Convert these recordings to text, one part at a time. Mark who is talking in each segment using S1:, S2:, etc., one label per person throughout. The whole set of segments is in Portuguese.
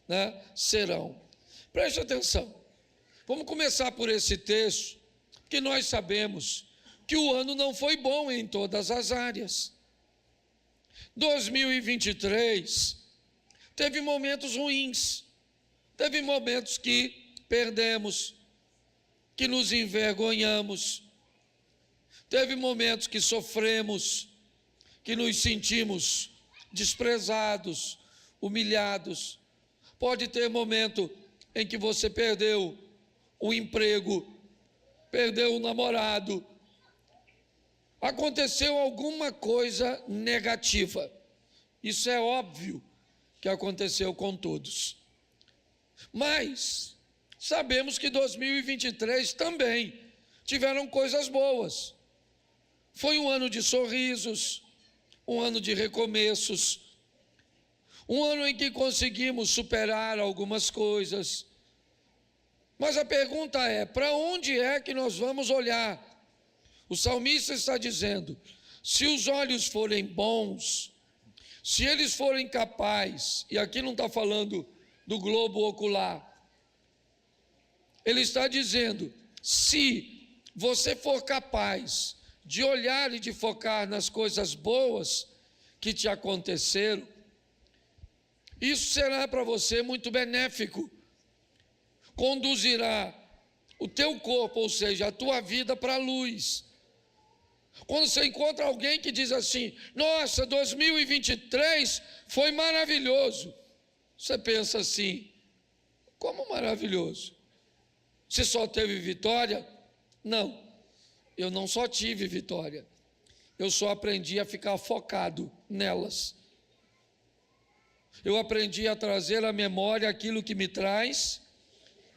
S1: né, serão. Preste atenção. Vamos começar por esse texto, que nós sabemos que o ano não foi bom em todas as áreas. 2023 teve momentos ruins, teve momentos que perdemos, que nos envergonhamos, teve momentos que sofremos, que nos sentimos desprezados, humilhados. Pode ter momento em que você perdeu o emprego, perdeu o namorado, aconteceu alguma coisa negativa. Isso é óbvio que aconteceu com todos. Mas sabemos que 2023 também tiveram coisas boas. Foi um ano de sorrisos, um ano de recomeços, um ano em que conseguimos superar algumas coisas. Mas a pergunta é: para onde é que nós vamos olhar? O salmista está dizendo: se os olhos forem bons, se eles forem capazes, e aqui não está falando do globo ocular, ele está dizendo: se você for capaz de olhar e de focar nas coisas boas que te aconteceram, isso será para você muito benéfico, conduzirá o teu corpo, ou seja, a tua vida, para a luz. Quando você encontra alguém que diz assim: nossa, 2023 foi maravilhoso, você pensa assim: como maravilhoso? Você só teve vitória? Não, eu não só tive vitória, eu só aprendi a ficar focado nelas. Eu aprendi a trazer à memória aquilo que me traz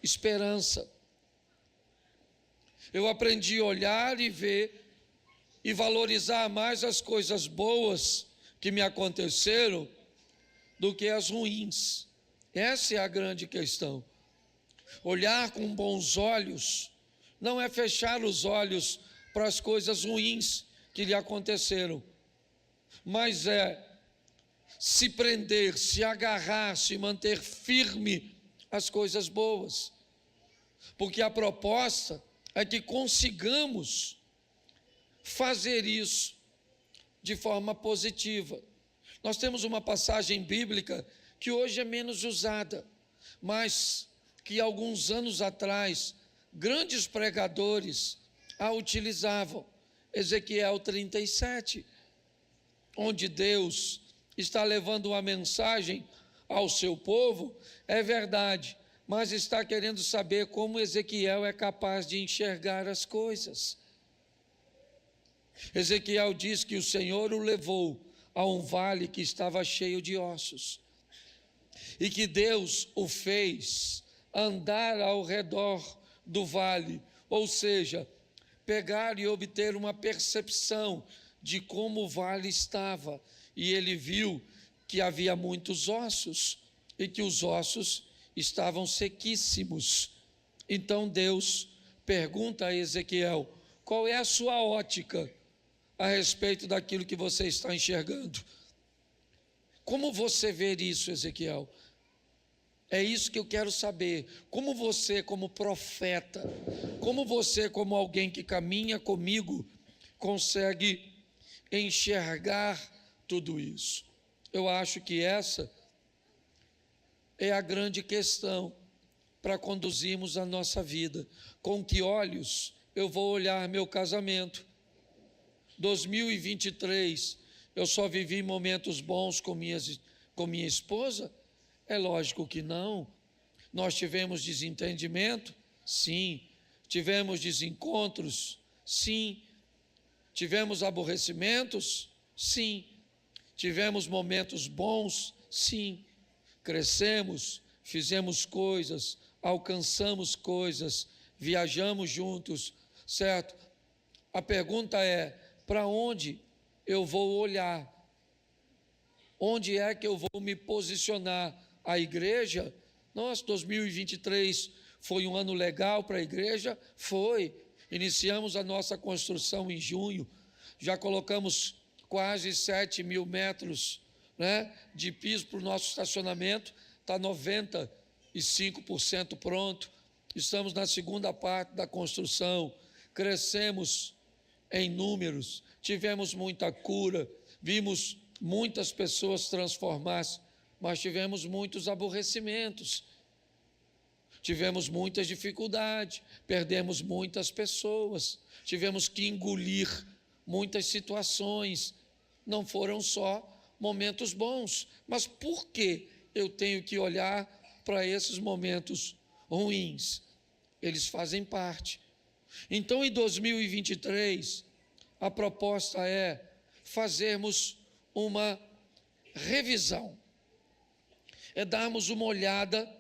S1: esperança. Eu aprendi a olhar e ver e valorizar mais as coisas boas que me aconteceram do que as ruins. Essa é a grande questão. Olhar com bons olhos não é fechar os olhos para as coisas ruins que lhe aconteceram, mas é se prender, se agarrar, se manter firme às coisas boas, porque a proposta é que consigamos fazer isso de forma positiva. Nós temos uma passagem bíblica que hoje é menos usada, mas que alguns anos atrás grandes pregadores a utilizavam. Ezequiel 37, onde Deus está levando uma mensagem ao seu povo, é verdade, mas está querendo saber como Ezequiel é capaz de enxergar as coisas. Ezequiel diz que o Senhor o levou a um vale que estava cheio de ossos, e que Deus o fez andar ao redor do vale, ou seja, pegar e obter uma percepção de como o vale estava, e ele viu que havia muitos ossos, e que os ossos estavam sequíssimos. Então Deus pergunta a Ezequiel: qual é a sua ótica a respeito daquilo que você está enxergando? Como você vê isso, Ezequiel? É isso que eu quero saber. Como você, como profeta, como você, como alguém que caminha comigo, consegue enxergar tudo isso? Eu acho que essa é a grande questão para conduzirmos a nossa vida. Com que olhos eu vou olhar meu casamento? 2023, eu só vivi momentos bons com minha esposa? É lógico que não. Nós tivemos desentendimento? Sim. Tivemos desencontros? Sim. Tivemos aborrecimentos? Sim. Tivemos momentos bons? Sim. Crescemos, fizemos coisas, alcançamos coisas, viajamos juntos, certo? A pergunta é: para onde eu vou olhar? Onde é que eu vou me posicionar? A igreja, nossa, 2023 foi um ano legal para a igreja? Foi. Iniciamos a nossa construção em junho, já colocamos quase 7.000 metros, né, de piso para o nosso estacionamento. está 95% pronto. Estamos na segunda parte da construção. Crescemos em números, tivemos muita cura, vimos muitas pessoas transformar-se, mas tivemos muitos aborrecimentos, tivemos muitas dificuldades, perdemos muitas pessoas, tivemos que engolir muitas situações. Não foram só momentos bons, mas por que eu tenho que olhar para esses momentos ruins? Eles fazem parte. Então, em 2023, a proposta é fazermos uma revisão, é darmos uma olhada,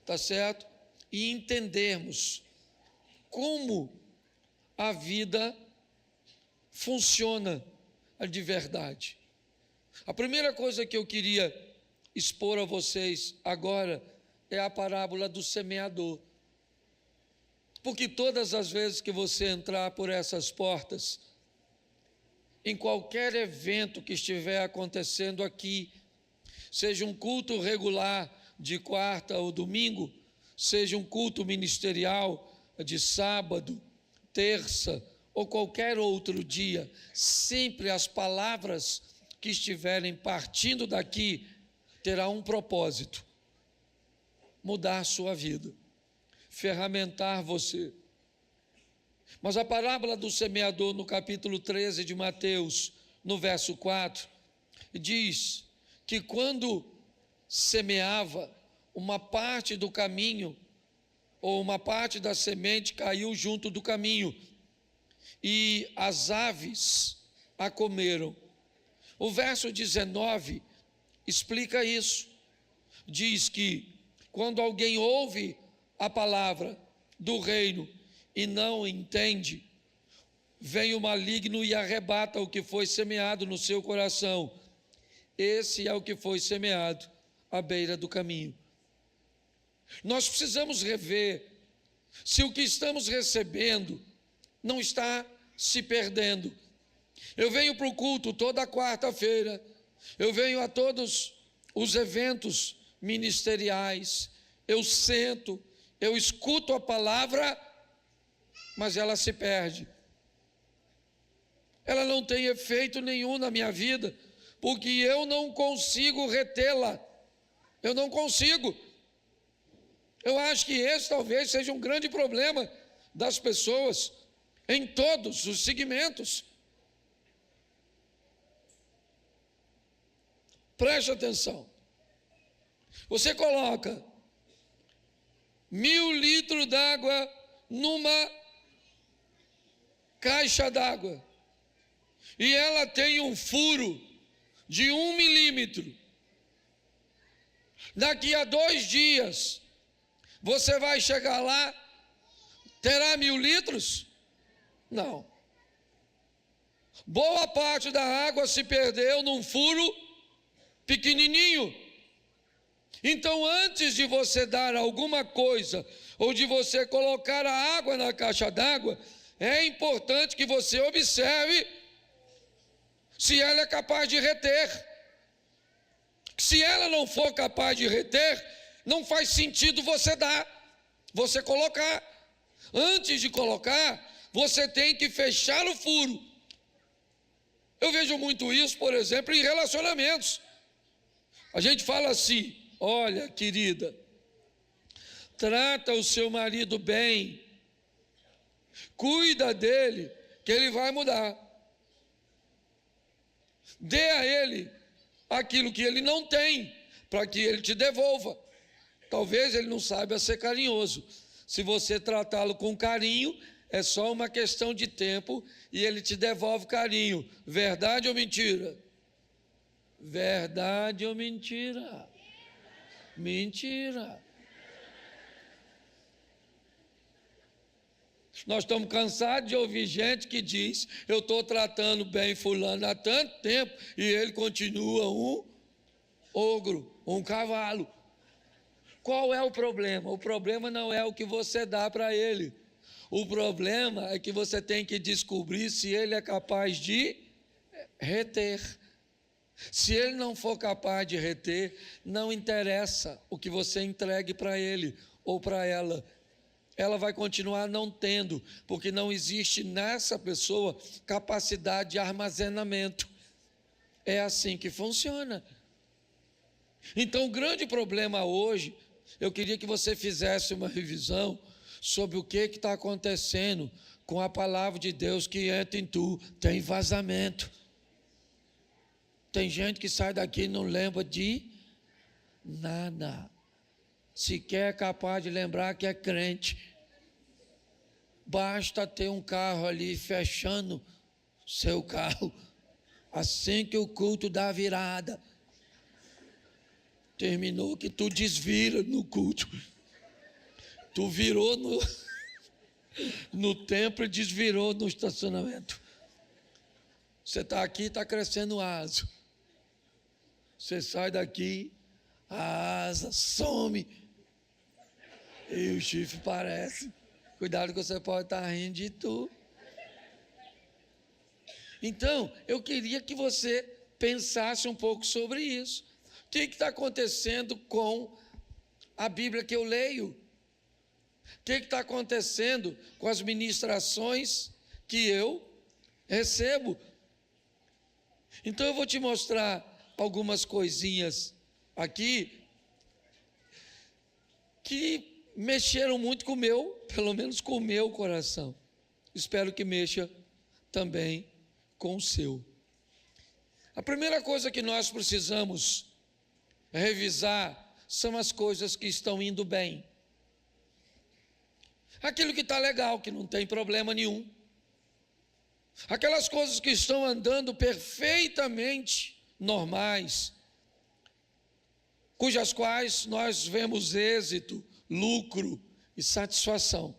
S1: tá certo? E entendermos como a vida funciona de verdade. A primeira coisa que eu queria expor a vocês agora é a parábola do semeador. Porque todas as vezes que você entrar por essas portas, em qualquer evento que estiver acontecendo aqui, seja um culto regular de quarta ou domingo, seja um culto ministerial de sábado, terça ou qualquer outro dia, sempre as palavras que estiverem partindo daqui terá um propósito: mudar a sua vida, ferramentar você. Mas a parábola do semeador, no capítulo 13 de Mateus, no verso 4, diz que quando semeava, uma parte do caminho, ou uma parte da semente caiu junto do caminho, e as aves a comeram. O verso 19 explica isso. Diz que quando alguém ouve a palavra do reino e não entende, vem o maligno e arrebata o que foi semeado no seu coração. Esse é o que foi semeado à beira do caminho. Nós precisamos rever se o que estamos recebendo não está se perdendo. Eu venho para o culto toda quarta-feira, eu venho a todos os eventos ministeriais, eu sento, eu escuto a palavra, mas ela se perde. Ela não tem efeito nenhum na minha vida, porque eu não consigo retê-la. Eu não consigo. Eu acho que esse talvez seja um grande problema das pessoas em todos os segmentos. Preste atenção. Você coloca 1.000 litros d'água numa caixa d'água e ela tem um furo de 1 milímetro. Daqui a 2 dias, você vai chegar lá, terá 1.000 litros? Não. Boa parte da água se perdeu num furo pequenininho. Então, antes de você dar alguma coisa, ou de você colocar a água na caixa d'água, é importante que você observe se ela é capaz de reter. Se ela não for capaz de reter, não faz sentido você dar, você colocar. Antes de colocar, você tem que fechar o furo. Eu vejo muito isso, por exemplo, em relacionamentos. A gente fala assim: olha, querida, trata o seu marido bem, cuida dele, que ele vai mudar. Dê a ele aquilo que ele não tem, para que ele te devolva. Talvez ele não saiba ser carinhoso. Se você tratá-lo com carinho, é só uma questão de tempo e ele te devolve carinho. Verdade ou mentira? Verdade ou mentira? Mentira. Nós estamos cansados de ouvir gente que diz: eu estou tratando bem fulano há tanto tempo e ele continua um ogro, um cavalo. Qual é o problema? O problema não é o que você dá para ele. O problema é que você tem que descobrir se ele é capaz de reter. Se ele não for capaz de reter, não interessa o que você entregue para ele ou para ela. Ela vai continuar não tendo, porque não existe nessa pessoa capacidade de armazenamento. É assim que funciona. Então, o grande problema hoje, eu queria que você fizesse uma revisão sobre o que está acontecendo com a palavra de Deus que entra em tu. Tem vazamento. Tem gente que sai daqui e não lembra de nada. Sequer é capaz de lembrar que é crente. Basta ter um carro ali fechando seu carro. Assim que o culto dá virada, terminou que tu desvira no culto. Tu virou no templo e desvirou no estacionamento. Você está aqui, está crescendo asa. Você sai daqui, a asa some. E o chifre parece. Cuidado que você pode estar rindo de tu. Então, eu queria que você pensasse um pouco sobre isso. O que está acontecendo com a Bíblia que eu leio? O que está acontecendo com as ministrações que eu recebo? Então, eu vou te mostrar algumas coisinhas aqui que mexeram muito com o meu, pelo menos com o meu coração. Espero que mexa também com o seu. A primeira coisa que nós precisamos revisar são as coisas que estão indo bem. Aquilo que está legal, que não tem problema nenhum. Aquelas coisas que estão andando perfeitamente normais, cujas quais nós vemos êxito, lucro e satisfação.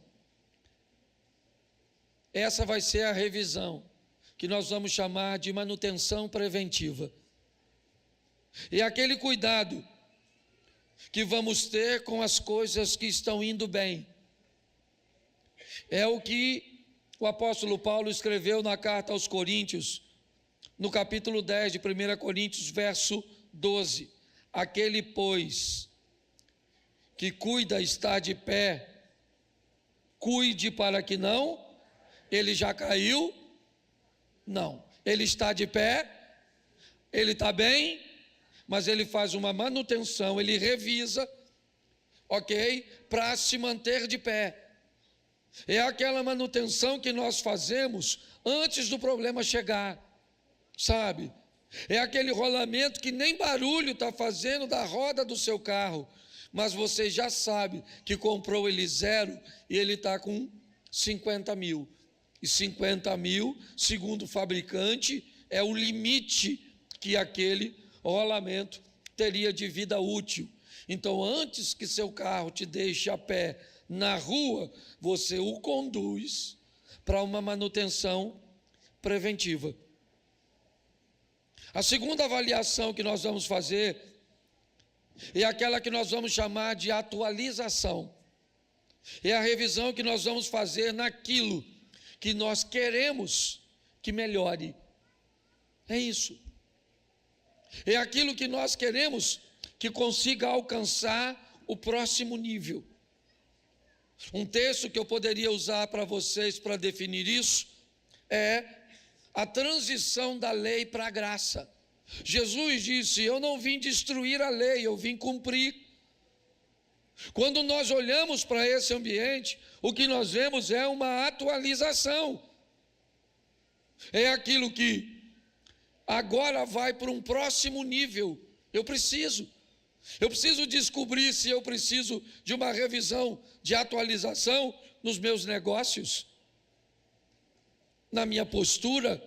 S1: Essa vai ser a revisão, que nós vamos chamar de manutenção preventiva. E aquele cuidado que vamos ter com as coisas que estão indo bem. É o que o apóstolo Paulo escreveu na carta aos Coríntios, no capítulo 10 de 1 Coríntios, verso 12. Aquele, pois, que cuida está de pé, cuide para que não, ele já caiu, não, ele está de pé, ele está bem, mas ele faz uma manutenção, ele revisa, ok, para se manter de pé. É aquela manutenção que nós fazemos antes do problema chegar, sabe? É aquele rolamento que nem barulho está fazendo da roda do seu carro, mas você já sabe que comprou ele zero e ele está com 50 mil. E 50 mil, segundo o fabricante, é o limite que aquele rolamento teria de vida útil. Então, antes que seu carro te deixe a pé na rua, você o conduz para uma manutenção preventiva. A segunda avaliação que nós vamos fazer é aquela que nós vamos chamar de atualização. É a revisão que nós vamos fazer naquilo que nós queremos que melhore. É isso. É aquilo que nós queremos que consiga alcançar o próximo nível. Um texto que eu poderia usar para vocês para definir isso é a transição da lei para a graça. Jesus disse: eu não vim destruir a lei, eu vim cumprir. Quando nós olhamos para esse ambiente, o que nós vemos é uma atualização. É aquilo que agora vai para um próximo nível. Eu preciso descobrir se eu preciso de uma revisão de atualização nos meus negócios, na minha postura.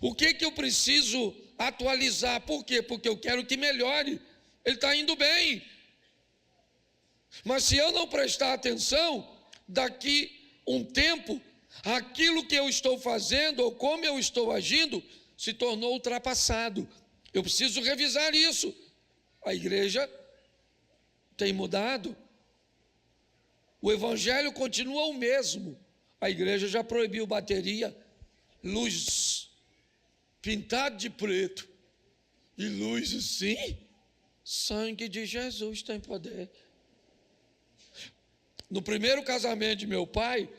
S1: O que eu preciso atualizar? Por quê? Porque eu quero que melhore. Ele está indo bem. Mas se eu não prestar atenção, daqui um tempo, aquilo que eu estou fazendo ou como eu estou agindo se tornou ultrapassado. Eu preciso revisar isso. A igreja tem mudado. O evangelho continua o mesmo. A igreja já proibiu bateria, luz pintada de preto. e luz sim. Sangue de Jesus tem poder. No primeiro casamento de meu pai,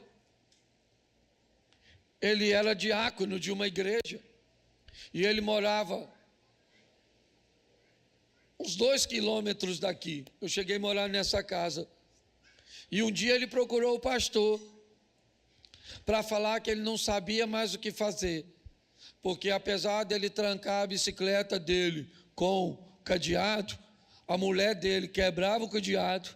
S1: ele era diácono de uma igreja. E ele morava uns 2 quilômetros daqui. Eu cheguei a morar nessa casa. E um dia ele procurou o pastor para falar que ele não sabia mais o que fazer. Porque apesar dele trancar a bicicleta dele com cadeado, a mulher dele quebrava o cadeado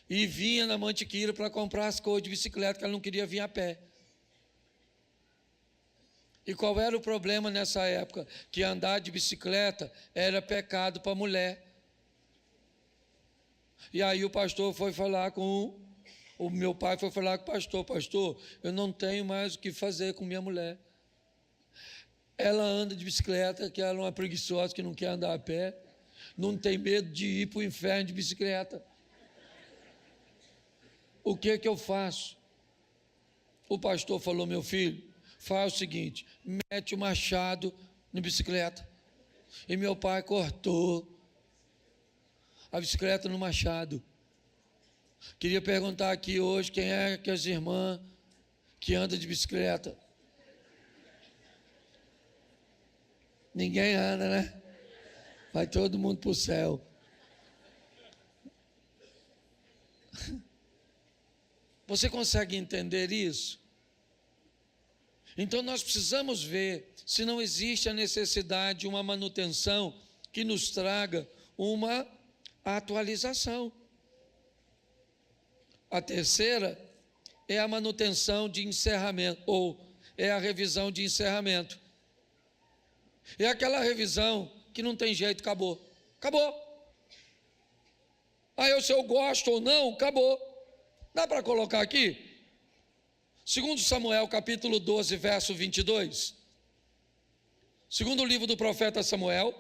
S1: e vinha na Mantiqueira para comprar as coisas de bicicleta, que ela não queria vir a pé. E qual era o problema nessa época? Que andar de bicicleta era pecado para a mulher. E aí o pastor foi falar com o meu pai, foi falar com o pastor: pastor, eu não tenho mais o que fazer com minha mulher. Ela anda de bicicleta, que ela é uma preguiçosa, que não quer andar a pé, não tem medo de ir para o inferno de bicicleta. O que eu faço? O pastor falou: meu filho, faz o seguinte, mete o machado na bicicleta. E meu pai cortou a bicicleta no machado. Queria perguntar aqui hoje, quem é que as irmãs que anda de bicicleta? Ninguém anda, né? Vai todo mundo para o céu. Você consegue entender isso? Então nós precisamos ver se não existe a necessidade de uma manutenção que nos traga uma atualização. A terceira é a manutenção de encerramento, ou é a revisão de encerramento. É aquela revisão que não tem jeito, acabou. Acabou. Aí se eu gosto ou não, acabou. Dá para colocar aqui? 2 Samuel, capítulo 12, verso 22. Segundo livro do profeta Samuel.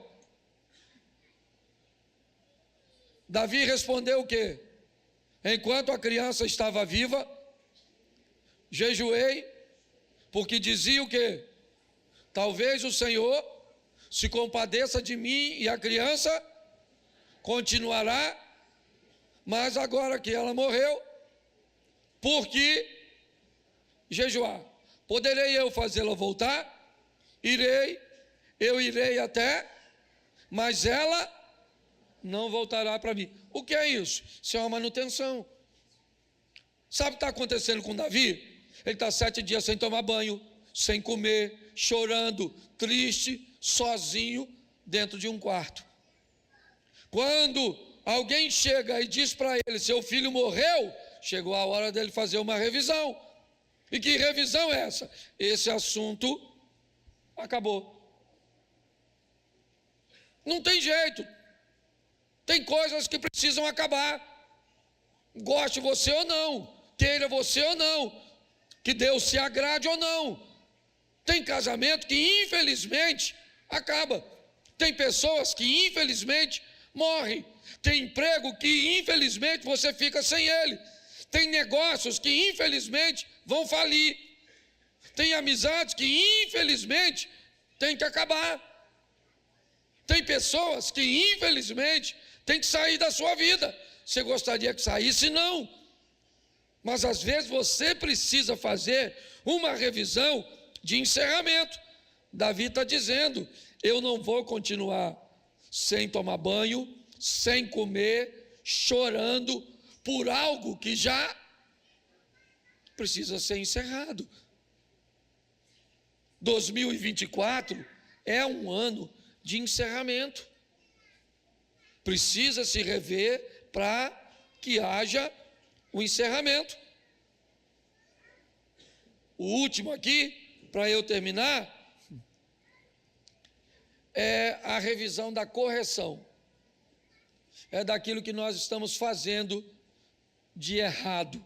S1: Davi respondeu o quê? Enquanto a criança estava viva, jejuei, porque dizia o quê? Talvez o Senhor se compadeça de mim e a criança continuará, mas agora que ela morreu, por que jejuar? Poderei eu fazê-la voltar? Eu irei até, mas ela não voltará para mim. O que é isso? Isso é uma manutenção. Sabe o que está acontecendo com Davi? Ele está 7 dias sem tomar banho, sem comer, chorando, triste, sozinho, dentro de um quarto. Quando alguém chega e diz para ele: seu filho morreu, chegou a hora dele fazer uma revisão. E que revisão é essa? Esse assunto acabou. Não tem jeito. Tem coisas que precisam acabar. Goste você ou não, queira você ou não, que Deus se agrade ou não. Tem casamento que infelizmente acaba. Tem pessoas que infelizmente morrem. Tem emprego que infelizmente você fica sem ele. Tem negócios que infelizmente vão falir. Tem amizades que infelizmente tem que acabar. Tem pessoas que infelizmente tem que sair da sua vida. Você gostaria que saísse? Não. Mas às vezes você precisa fazer uma revisão de encerramento. Davi está dizendo: eu não vou continuar sem tomar banho, sem comer, chorando por algo que já precisa ser encerrado. 2024 é um ano de encerramento. Precisa se rever para que haja o encerramento. O último aqui, para eu terminar, é a revisão da correção. É daquilo que nós estamos fazendo de errado.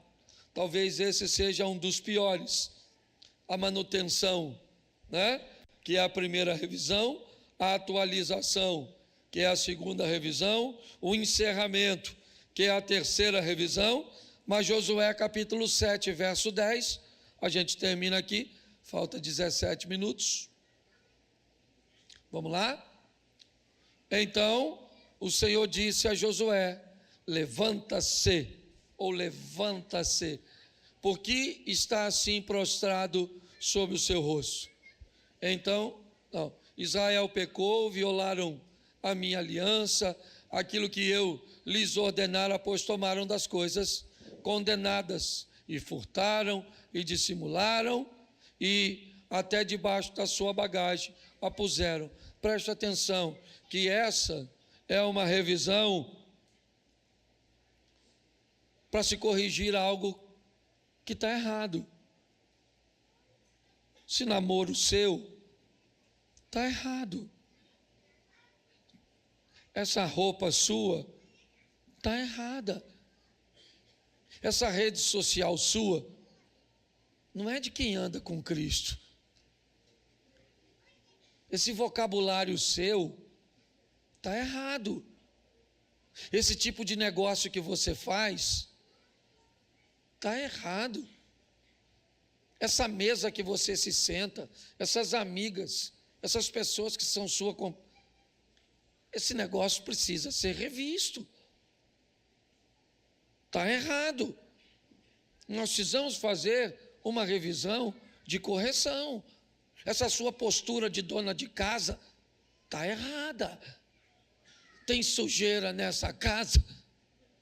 S1: Talvez esse seja um dos piores. A manutenção, né? Que é a primeira revisão, a atualização, que é a segunda revisão, o encerramento, que é a terceira revisão. Mas Josué capítulo 7, verso 10, a gente termina aqui, falta 17 minutos. Vamos lá? Então o Senhor disse a Josué: levanta-se, ou levanta-se, porque está assim prostrado sobre o seu rosto. Então, Israel pecou, violaram a minha aliança, aquilo que eu lhes ordenara, pois tomaram das coisas condenadas, e furtaram, e dissimularam, e até debaixo da sua bagagem a puseram. Preste atenção, que essa é uma revisão para se corrigir algo que está errado. Se namoro seu, está errado. Essa roupa sua está errada. Essa rede social sua não é de quem anda com Cristo. Esse vocabulário seu está errado. Esse tipo de negócio que você faz está errado. Essa mesa que você se senta, essas amigas, essas pessoas que são sua, esse negócio precisa ser revisto. Está errado. Nós precisamos fazer uma revisão de correção. Essa sua postura de dona de casa está errada. Tem sujeira nessa casa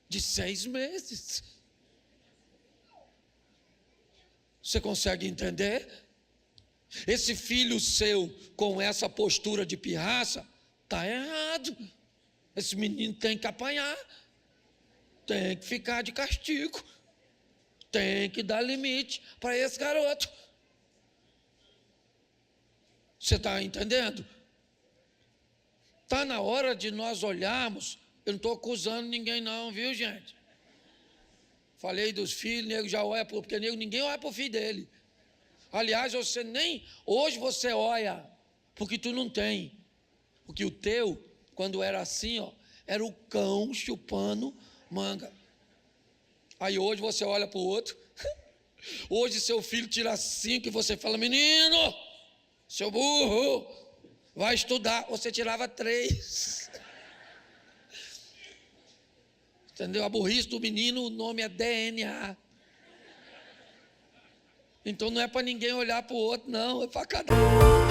S1: de 6 meses. Você consegue entender? Esse filho seu com essa postura de pirraça está errado. Esse menino tem que apanhar, tem que ficar de castigo, tem que dar limite para esse garoto. Você está entendendo? Está na hora de nós olharmos. Eu não estou acusando ninguém não, viu, gente? Falei dos filhos, nego já olha, porque ninguém olha para o filho dele. Aliás, hoje você olha, porque tu não tem. Porque o teu, quando era assim, era o cão chupando manga. Aí hoje você olha para o outro. Hoje seu filho tira 5 e você fala: menino, seu burro, vai estudar. Você tirava 3. Entendeu? A burrice do menino, o nome é DNA. Então não é para ninguém olhar para o outro, não, é para cada um.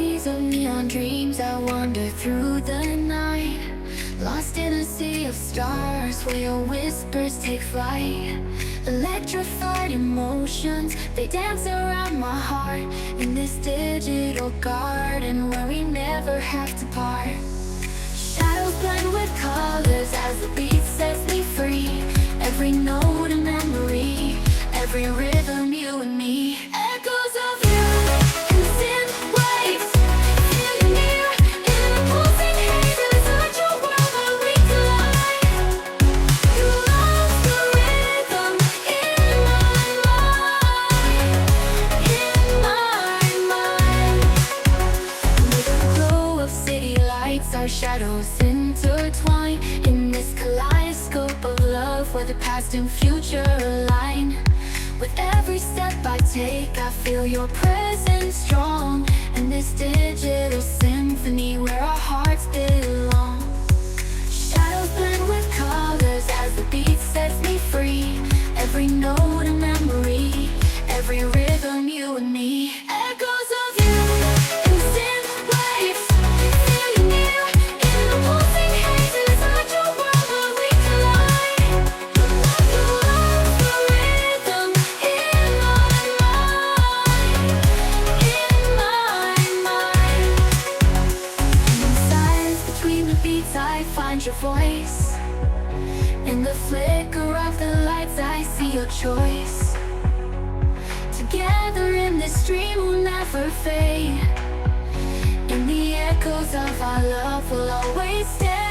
S2: maze of neon dreams I wander through the night, lost in a sea of stars where your whispers take flight. Electrified emotions, they dance around my heart, in this digital garden where we never have to part. Shadows blend with colors as the beat sets me free. Every note a memory, every rhythm you and me. Echoes of you in the synth waves, feel you near in the pulsing haze. Inside your world where we collide. You lost the rhythm in my mind, in my mind. With the glow of city lights, our shadows intertwine in this kaleidoscope of love where the past and future align. With every step I take, I feel your presence strong, in this digital symphony where our hearts belong. Shadows blend with colors as the beat sets me free. Every note a memory, every rhythm you and me. Echoes of you in the synth waves, feel you near in the pulsing haze. Inside your world where we collide. You lost the rhythm in my mind, in my mind. And in silence between the beats I find your voice. In the flicker of the lights I see your choice. Together in this dream we'll never fade. In the echoes of our love we'll always stay.